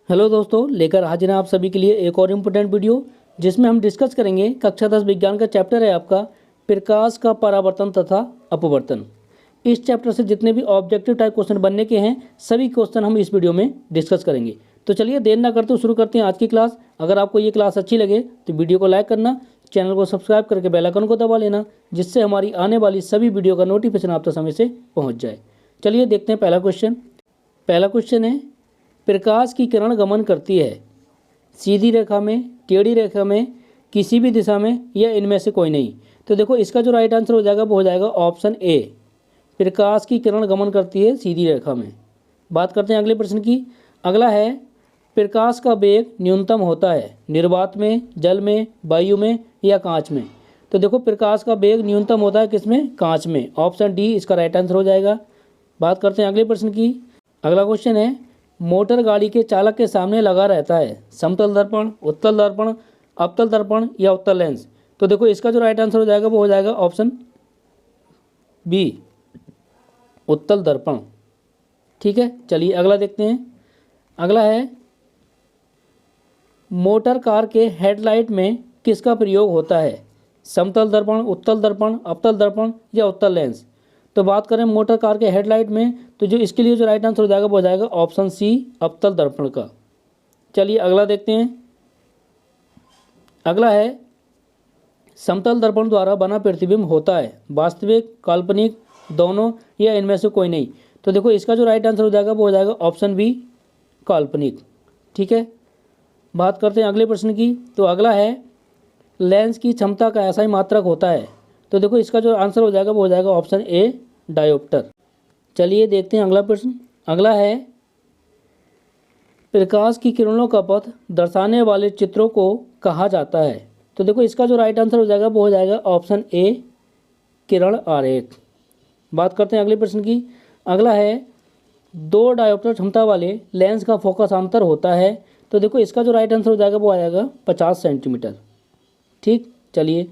Hello दोस्तों, लेकर हाजिर हैं आप सभी के लिए एक और इम्पोर्टेंट वीडियो जिसमें हम डिस्कस करेंगे कक्षा 10 विज्ञान का चैप्टर है आपका प्रकाश का परावर्तन तथा अपवर्तन। इस चैप्टर से जितने भी ऑब्जेक्टिव टाइप क्वेश्चन बनने के हैं सभी क्वेश्चन हम इस वीडियो में डिस्कस करेंगे। तो चलिए देर ना करते हुए शुरू करते हैं आज की क्लास। अगर आपको ये क्लास अच्छी लगे तो वीडियो को लाइक करना, चैनल को सब्सक्राइब करके बेल आइकन को दबा लेना, जिससे हमारी आने वाली सभी वीडियो का नोटिफिकेशन आप तक समय से पहुँच जाए। चलिए देखते हैं पहला क्वेश्चन है प्रकाश की किरण गमन करती है सीधी रेखा में, टेढ़ी रेखा में, किसी भी दिशा में या इनमें से कोई नहीं। तो देखो इसका जो राइट आंसर हो जाएगा वो हो जाएगा ऑप्शन ए, प्रकाश की किरण गमन करती है सीधी रेखा में। बात करते हैं अगले प्रश्न की। अगला है प्रकाश का वेग न्यूनतम होता है निर्वात में, जल में, वायु में या कांच में। तो देखो प्रकाश का वेग न्यूनतम होता है किसमें? कांच में। ऑप्शन डी इसका राइट आंसर हो जाएगा। बात करते हैं अगले प्रश्न की। अगला क्वेश्चन है मोटर गाड़ी के चालक के सामने लगा रहता है समतल दर्पण, उत्तल दर्पण, अवतल दर्पण या उत्तल लेंस। तो देखो इसका जो राइट आंसर हो जाएगा वो हो जाएगा ऑप्शन बी, उत्तल दर्पण। ठीक है, चलिए अगला देखते हैं। अगला है मोटर कार के हेडलाइट में किसका प्रयोग होता है? समतल दर्पण, उत्तल दर्पण, अवतल दर्पण या उत्तल लेंस। तो बात करें मोटर कार के हेडलाइट में तो जो इसके लिए जो राइट आंसर हो जाएगा वो हो जाएगा ऑप्शन सी, अवतल दर्पण का। चलिए अगला देखते हैं। अगला है समतल दर्पण द्वारा बना प्रतिबिंब होता है वास्तविक, काल्पनिक, दोनों या इनमें से कोई नहीं। तो देखो इसका जो राइट आंसर हो जाएगा वो हो जाएगा ऑप्शन बी, काल्पनिक। ठीक है, बात करते हैं अगले प्रश्न की। तो अगला है लेंस की क्षमता का ऐसा ही मात्रक होता है। तो देखो इसका जो आंसर हो जाएगा वो हो जाएगा ऑप्शन ए, डायोप्टर। चलिए देखते हैं अगला प्रश्न। अगला है प्रकाश की किरणों का पथ दर्शाने वाले चित्रों को कहा जाता है। तो देखो इसका जो राइट आंसर हो जाएगा वो हो जाएगा ऑप्शन ए, किरण आरेख। बात करते हैं अगले प्रश्न की। अगला है दो डायोप्टर क्षमता वाले लेंस का फोकस अंतर होता है। तो देखो इसका जो राइट आंसर हो जाएगा वो आ जाएगा 50 सेंटीमीटर। ठीक, चलिए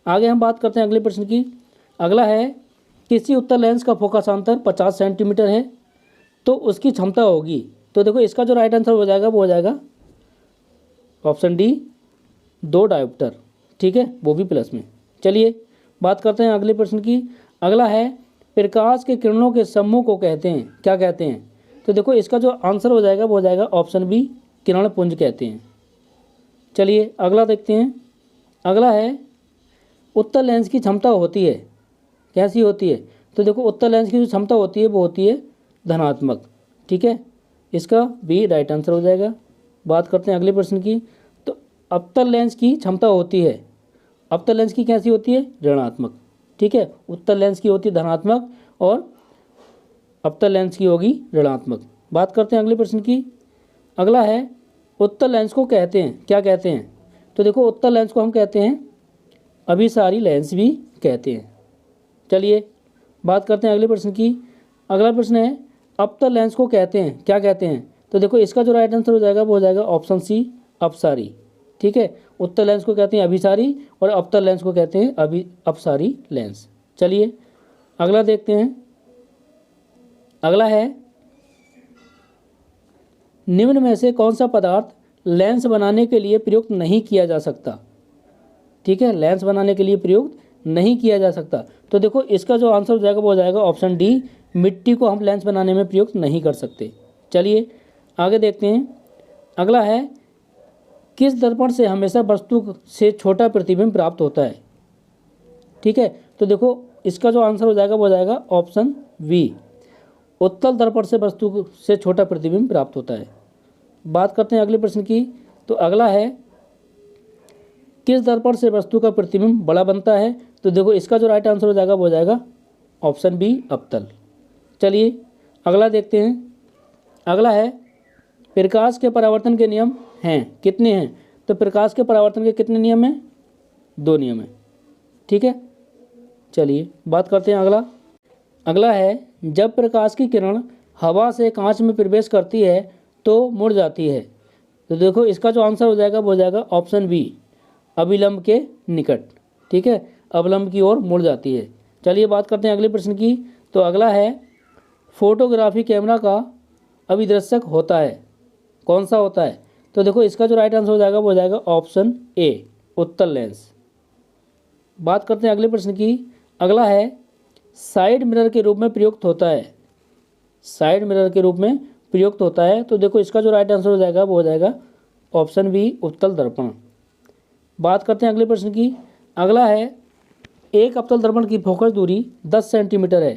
आगे हम बात करते हैं अगले प्रश्न की। अगला है किसी उत्तल लेंस का फोकसांतर 50 सेंटीमीटर है तो उसकी क्षमता होगी। तो देखो इसका जो राइट आंसर हो जाएगा वो हो जाएगा ऑप्शन डी, दो डायोप्टर। ठीक है, वो भी प्लस में। चलिए बात करते हैं अगले प्रश्न की। अगला है प्रकाश के किरणों के समूह को कहते हैं, क्या कहते हैं? तो देखो इसका जो आंसर हो जाएगा वो हो जाएगा ऑप्शन बी, किरण पुंज कहते हैं। चलिए अगला देखते हैं। अगला है उत्तल लेंस की क्षमता होती है, कैसी होती है? तो देखो उत्तल लेंस की जो क्षमता होती है वो होती है धनात्मक। ठीक है, इसका बी राइट आंसर हो जाएगा। बात करते हैं अगले प्रश्न की। तो अवतल लेंस की क्षमता होती है, अवतल लेंस की कैसी होती है? ऋणात्मक। ठीक है, उत्तल लेंस की होती है धनात्मक और अवतल लेंस की होगी ऋणात्मक। बात करते हैं अगले प्रश्न की। अगला है उत्तल लेंस को कहते हैं, क्या कहते हैं? तो देखो उत्तल लेंस को हम कहते हैं अभिसारी लेंस भी कहते हैं। चलिए बात करते हैं अगले प्रश्न की। अगला प्रश्न है अवतल लेंस को कहते हैं, क्या कहते हैं? तो देखो इसका जो राइट आंसर हो जाएगा वो हो जाएगा ऑप्शन सी, अपसारी। ठीक है, उत्तल लेंस को कहते हैं अभिसारी और अवतल लेंस को कहते हैं अपसारी लेंस। चलिए अगला देखते हैं। अगला है निम्न में से कौन सा पदार्थ लेंस बनाने के लिए प्रयुक्त नहीं किया जा सकता? ठीक है, लेंस बनाने के लिए प्रयुक्त नहीं किया जा सकता। तो देखो इसका जो आंसर हो जाएगा वो हो जाएगा ऑप्शन डी, मिट्टी को हम लेंस बनाने में प्रयुक्त नहीं कर सकते। चलिए आगे देखते हैं। अगला है किस दर्पण से हमेशा वस्तु से छोटा प्रतिबिंब प्राप्त होता है? ठीक है, तो देखो इसका जो आंसर हो जाएगा वो हो जाएगा ऑप्शन बी, उत्तल दर्पण से वस्तु से छोटा प्रतिबिंब प्राप्त होता है। बात करते हैं अगले प्रश्न की। तो अगला है किस दर्पण से वस्तु का प्रतिबिंब बड़ा बनता है? तो देखो इसका जो राइट आंसर हो जाएगा वो हो जाएगा ऑप्शन बी, अवतल। चलिए अगला देखते हैं। अगला है प्रकाश के परावर्तन के नियम हैं, कितने हैं? तो प्रकाश के परावर्तन के कितने नियम हैं? 2 नियम हैं। ठीक है, चलिए बात करते हैं अगला है जब प्रकाश की किरण हवा से कांच में प्रवेश करती है तो मुड़ जाती है। तो देखो इसका जो आंसर हो जाएगा वो हो जाएगा ऑप्शन बी, अभिलंब के निकट। ठीक है, अवलंब की ओर मुड़ जाती है। चलिए बात करते हैं अगले प्रश्न की। तो अगला है फोटोग्राफी कैमरा का अभिदर्शक होता है, कौन सा होता है? तो देखो इसका जो राइट आंसर हो जाएगा वो हो जाएगा ऑप्शन ए, उत्तल लेंस। बात करते हैं अगले प्रश्न की। अगला है साइड मिरर के रूप में प्रयुक्त होता है। साइड मिरर के रूप में प्रयुक्त होता है, तो देखो इसका जो राइट आंसर हो जाएगा वो हो जाएगा ऑप्शन बी, उत्तल दर्पण। बात करते हैं अगले प्रश्न की। अगला है एक अवतल दर्पण की फोकस दूरी 10 सेंटीमीटर है,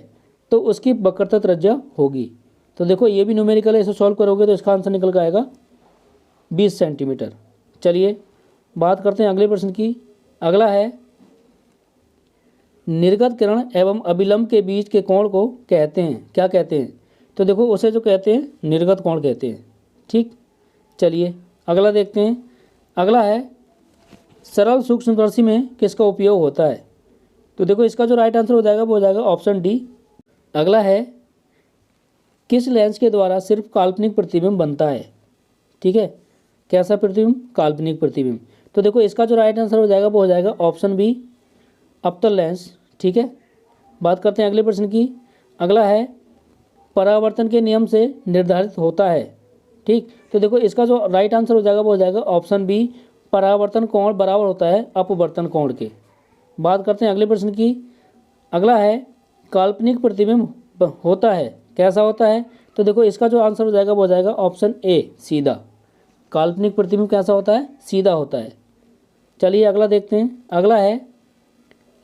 तो उसकी वक्रता त्रिज्या होगी। तो देखो ये भी न्यूमेरिकल है, इसे सॉल्व करोगे तो इसका आंसर निकल कर आएगा 20 सेंटीमीटर। चलिए बात करते हैं अगले प्रश्न की। अगला है निर्गत किरण एवं अभिलंब के बीच के कोण को कहते हैं, क्या कहते हैं? तो देखो उसे जो कहते हैं निर्गत कोण कहते हैं। ठीक, चलिए अगला देखते हैं। अगला है सरल सूक्ष्मदर्शी में किसका उपयोग होता है? तो देखो इसका जो राइट आंसर हो जाएगा वो हो जाएगा ऑप्शन डी। अगला है किस लेंस के द्वारा सिर्फ काल्पनिक प्रतिबिंब बनता है? ठीक है, कैसा प्रतिबिंब? काल्पनिक प्रतिबिंब। तो देखो इसका जो राइट आंसर हो जाएगा वो हो जाएगा ऑप्शन बी, अवतल लेंस। ठीक है, बात करते हैं अगले प्रश्न की। अगला है परावर्तन के नियम से निर्धारित होता है। ठीक, तो देखो इसका जो राइट आंसर हो जाएगा वो हो जाएगा ऑप्शन बी, परावर्तन कोण बराबर होता है अपवर्तन कोण के। बात करते हैं अगले प्रश्न की। अगला है काल्पनिक प्रतिबिंब होता है, कैसा होता है? तो देखो इसका जो आंसर हो जाएगा वो हो जाएगा ऑप्शन ए, सीधा। काल्पनिक प्रतिबिंब कैसा होता है? सीधा होता है। चलिए अगला देखते हैं। अगला है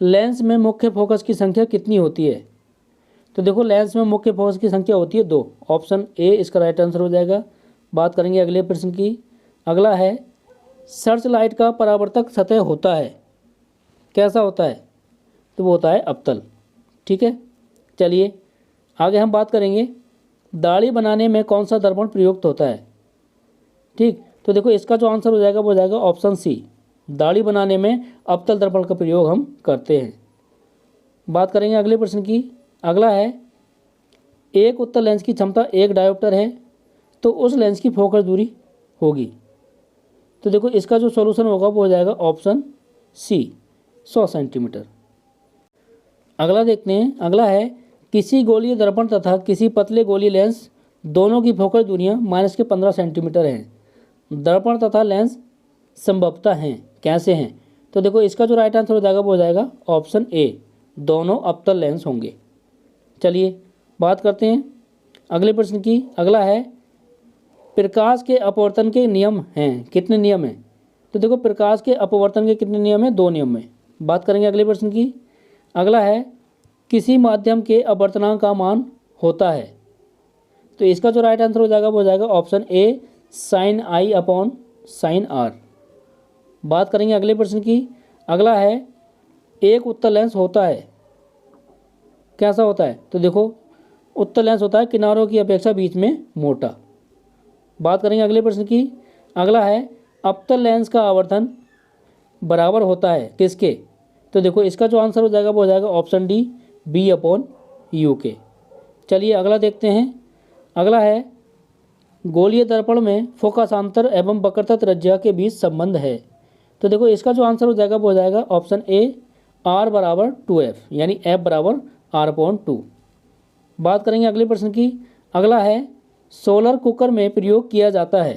लेंस में मुख्य फोकस की संख्या कितनी होती है? तो देखो लेंस में मुख्य फोकस की संख्या होती है 2, ऑप्शन ए इसका राइट आंसर हो जाएगा। बात करेंगे अगले प्रश्न की। अगला है सर्च लाइट का परावर्तक सतह होता है, कैसा होता है? तो वो होता है अवतल। ठीक है, चलिए आगे हम बात करेंगे दाढ़ी बनाने में कौन सा दर्पण प्रयुक्त होता है। ठीक, तो देखो इसका जो आंसर हो जाएगा वो हो जाएगा ऑप्शन सी, दाढ़ी बनाने में अवतल दर्पण का प्रयोग हम करते हैं। बात करेंगे अगले प्रश्न की। अगला है एक उत्तल लेंस की क्षमता 1 डायोप्टर है, तो उस लेंस की फोकस दूरी होगी। तो देखो इसका जो सॉल्यूशन होगा वो हो जाएगा ऑप्शन सी, 100 सेंटीमीटर। अगला देखते हैं। अगला है किसी गोलीय दर्पण तथा किसी पतले गोलीय लेंस दोनों की फोकस दूरियां -15 सेंटीमीटर हैं। दर्पण तथा लेंस संभवतः हैं, कैसे हैं? तो देखो इसका जो राइट आंसर हो जाएगा वो हो जाएगा ऑप्शन ए, दोनों अवतल लेंस होंगे। चलिए बात करते हैं अगले प्रश्न की। अगला है प्रकाश के अपवर्तन के नियम हैं, कितने नियम हैं? तो देखो प्रकाश के अपवर्तन के कितने नियम हैं? 2 नियम हैं। बात करेंगे अगले प्रश्न की। अगला है किसी माध्यम के अपवर्तनांक का मान होता है, तो इसका जो राइट आंसर हो जाएगा वो हो जाएगा option A, sine i upon sine r. बात करेंगे अगले प्रश्न की। अगला है एक उत्तल लेंस होता है, कैसा होता है? तो देखो उत्तल लेंस होता है किनारों की अपेक्षा बीच में मोटा। बात करेंगे अगले प्रश्न की। अगला है अवतल लेंस का आवर्धन बराबर होता है किसके? तो देखो इसका जो आंसर हो जाएगा वो हो जाएगा option D, b upon u के। चलिए अगला देखते हैं। अगला है गोलीय दर्पण में फोकसांतर एवं वक्रता त्रिज्या के बीच संबंध है, तो देखो इसका जो आंसर हो जाएगा वो हो जाएगा ऑप्शन ए, आर बराबर 2f, यानी एफ बराबर आर अपॉन 2। बात करेंगे अगले प्रश्न की। अगला है सोलर कुकर में प्रयोग किया जाता है,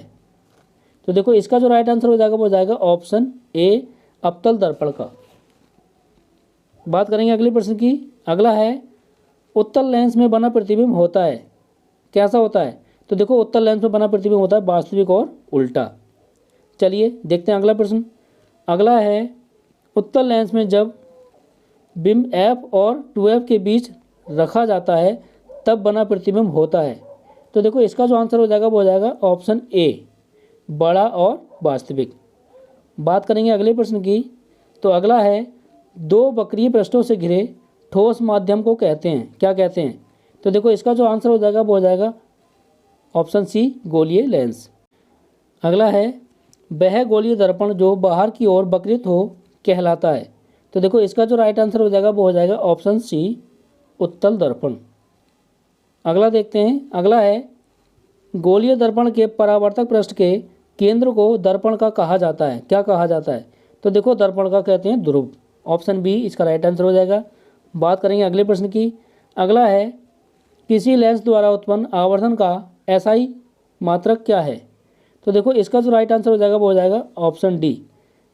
तो देखो इसका जो राइट आंसर हो जाएगा वो हो जाएगा ऑप्शन ए, अवतल दर्पण का। बात करेंगे अगले प्रश्न की। अगला है उत्तल लेंस में बना प्रतिबिंब होता है, कैसा होता है? तो देखो उत्तल लेंस में बना प्रतिबिंब होता है वास्तविक और उल्टा। चलिए देखते हैं अगला प्रश्न। अगला है उत्तल लेंस में जब बिंब f और 2f के बीच रखा जाता है तब बना प्रतिबिंब होता है, तो देखो इसका जो आंसर हो जाएगा वो हो जाएगा ऑप्शन ए, बड़ा और वास्तविक। बात करेंगे अगले प्रश्न की। तो अगला है 2 वक्रीय पृष्ठों से घिरे ठोस माध्यम को कहते हैं, क्या कहते हैं? तो देखो इसका जो आंसर हो जाएगा वो हो जाएगा ऑप्शन सी, गोलीय लेंस। अगला है वह गोलीय दर्पण जो बाहर की ओर वक्रित हो कहलाता है, तो देखो इसका जो राइट आंसर हो जाएगा वो हो जाएगा ऑप्शन सी, उत्तल दर्पण। अगला देखते हैं। अगला है गोलीय दर्पण के परावर्तक पृष्ठ के केंद्र को दर्पण का कहा जाता है, क्या कहा जाता है? तो देखो दर्पण का कहते हैं ध्रुव, ऑप्शन बी इसका राइट आंसर हो जाएगा। बात करेंगे अगले प्रश्न की। अगला है किसी लेंस द्वारा उत्पन्न आवर्धन का एसआई मात्रक क्या है? तो देखो इसका जो राइट आंसर हो जाएगा वो हो जाएगा ऑप्शन डी,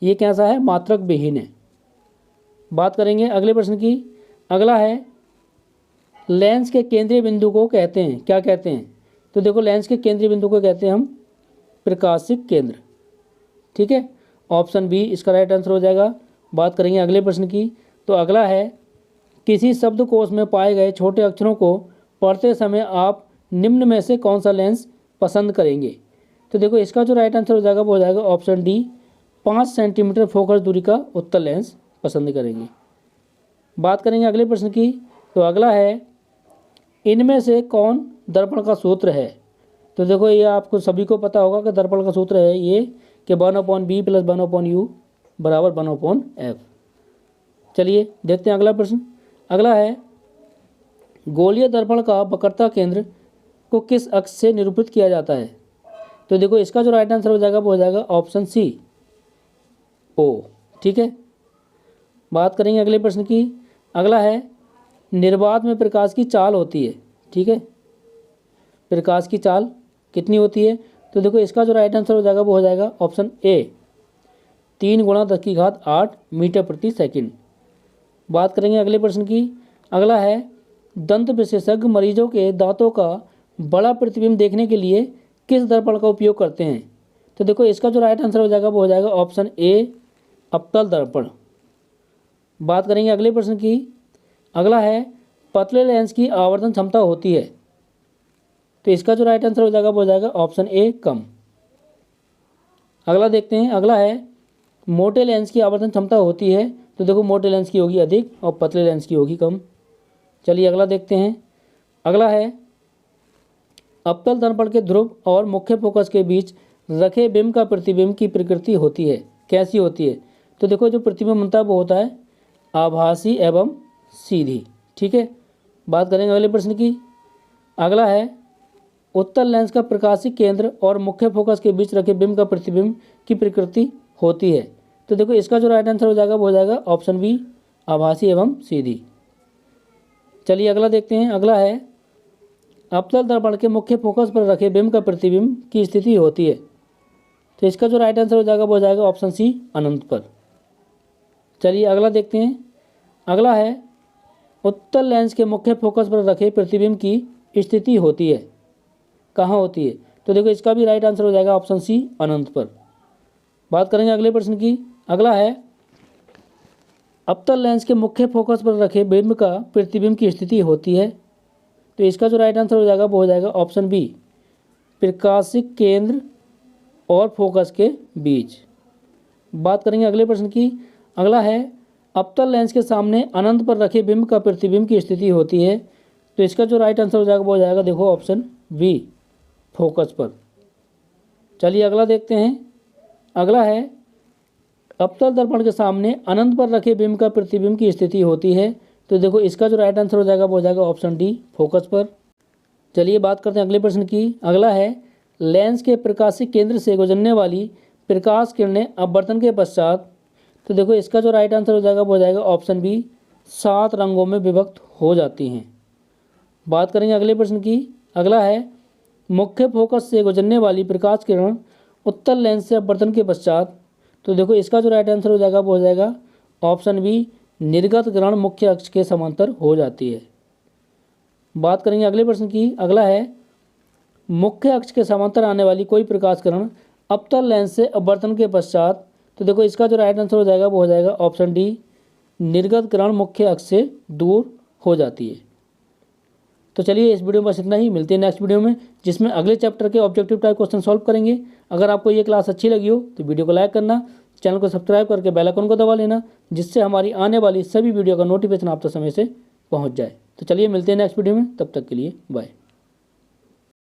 ये कैसा है, मात्रक विहीन है। बात करेंगे अगले प्रश्न की। अगला है लेंस के केंद्रीय बिंदु को कहते हैं, क्या कहते हैं? तो देखो लेंस के केंद्रीय बिंदु को कहते हैं हम प्रकाशिक केंद्र, ठीक है। ऑप्शन बी इसका राइट आंसर हो जाएगा। बात करेंगे अगले प्रश्न की। तो अगला है किसी शब्दकोश में पाए गए छोटे अक्षरों को पढ़ते समय आप निम्न में से कौन सा लेंस पसंद करेंगे? तो देखो इसका जो राइट आंसर हो जाएगा वो हो जाएगा ऑप्शन डी, 5 सेंटीमीटर फोकस दूरी का उत्तल लेंस पसंद करेंगे। बात करेंगे अगले प्रश्न की। तो अगला है इनमें से कौन दर्पण का सूत्र है? तो देखो ये आपको सभी को पता होगा कि दर्पण का सूत्र है ये कि 1/b + 1/u = 1/f। चलिए देखते हैं अगला प्रश्न। अगला है गोलीय दर्पण का वक्रता केंद्र को किस अक्ष से निरूपित किया जाता है? तो देखो इसका जो राइट आंसर हो जाएगा वो हो जाएगा ऑप्शन सी, ओ, ठीक है। बात करेंगे अगले प्रश्न की। अगला है निर्बाध में प्रकाश की चाल होती है, ठीक है। प्रकाश की चाल कितनी होती है? तो देखो इसका जो राइट आंसर हो जाएगा वो हो जाएगा ऑप्शन ए, 3 × 10⁸ मीटर प्रति सेकंड। बात करेंगे अगले प्रश्न की। अगला है दंत विशेषज्ञ मरीजों के दांतों का बड़ा प्रतिबिंब देखने के लिए किस दर्पण का उपयोग करते हैं? तो देखो इसका जो राइट आंसर हो जाएगा वो हो जाएगा ऑप्शन ए, अवतल दर्पण। बात करेंगे अगले प्रश्न की। अगला है पतले लेंस की आवर्धन क्षमता होती है, तो इसका जो राइट आंसर हो जाएगा वो हो जाएगा ऑप्शन ए, कम। अगला देखते हैं। अगला है मोटे लेंस की आवर्धन क्षमता होती है, तो देखो मोटे लेंस की होगी अधिक और पतले लेंस की होगी कम। चलिए अगला देखते हैं। अगला है अवतल दर्पण के ध्रुव और मुख्य फोकस के बीच रखे बिंब का प्रतिबिंब की प्रकृति होती है, कैसी होती है? तो देखो जो प्रतिबिंब बनता है वो होता है आभासी एवं सीधी, ठीक है। बात करेंगे अगले प्रश्न की। अगला है उत्तल लेंस का प्रकाशिक केंद्र और मुख्य फोकस के बीच रखे बिंब का प्रतिबिंब की प्रकृति होती है, तो देखो इसका जो राइट आंसर हो जाएगा वो हो जाएगा ऑप्शन बी, आभासी एवं सीधी। चलिए अगला देखते हैं। अगला है अवतल दर्पण के मुख्य फोकस पर रखे बिंब का प्रतिबिंब की स्थिति होती है, तो इसका जो राइट आंसर हो जाएगा वो हो जाएगा ऑप्शन सी, अनंत पर। चलिए अगला देखते हैं। अगला है उत्तल लेंस के मुख्य फोकस पर रखे प्रतिबिंब की स्थिति होती है, कहाँ होती है? तो देखो इसका भी राइट आंसर हो जाएगा ऑप्शन सी, अनंत पर। बात करेंगे अगले प्रश्न की। अगला है अवतल लेंस के मुख्य फोकस पर रखे बिंब का प्रतिबिंब की स्थिति होती है, तो इसका जो राइट आंसर हो जाएगा वो हो जाएगा ऑप्शन बी, प्रकाशिक केंद्र और फोकस के बीच। बात करेंगे अगले प्रश्न की। अगला है अवतल लेंस के सामने अनंत पर रखे बिंब का प्रतिबिंब की स्थिति होती है, तो इसका जो राइट आंसर हो जाएगा वो हो जाएगा देखो ऑप्शन बी, फोकस पर। चलिए अगला देखते हैं। अगला है अवतल दर्पण के सामने अनंत पर रखे बिंब का प्रतिबिंब की स्थिति होती है, तो देखो इसका जो राइट आंसर हो जाएगा वो हो जाएगा ऑप्शन डी, फोकस पर। चलिए बात करते हैं अगले प्रश्न की। अगला है लेंस के प्रकाशिक केंद्र से गुजरने वाली प्रकाश किरणें अपवर्तन के पश्चात, तो देखो इसका जो राइट आंसर हो जाएगा वो हो जाएगा ऑप्शन बी, 7 रंगों में विभक्त हो जाती हैं। बात करेंगे अगले प्रश्न की। अगला है मुख्य फोकस से गुजरने वाली प्रकाश किरण उत्तल लेंस से अपवर्तन के पश्चात, तो देखो इसका जो राइट आंसर हो जाएगा वो हो जाएगा ऑप्शन बी, निर्गत किरण मुख्य अक्ष के समांतर हो जाती है। बात करेंगे अगले प्रश्न की। अगला है मुख्य अक्ष के समांतर आने वाली कोई प्रकाश किरण अवतल लेंस से अपवर्तन के पश्चात, तो देखो इसका जो राइट आंसर हो जाएगा वो हो जाएगा ऑप्शन डी, निर्गत किरण मुख्य अक्ष से दूर हो जाती है। तो चलिए इस वीडियो में बस इतना ही, मिलते हैं नेक्स्ट वीडियो में जिसमें अगले चैप्टर के ऑब्जेक्टिव टाइप क्वेश्चन सॉल्व करेंगे। अगर आपको ये क्लास अच्छी लगी हो तो वीडियो को लाइक करना, चैनल को सब्सक्राइब करके बेल आइकन को दबा लेना, जिससे हमारी आने वाली सभी वीडियो का नोटिफिकेशन आप तक समय से पहुंच जाए। तो चलिए मिलते हैं नेक्स्ट वीडियो में, तब तक के लिए बाय।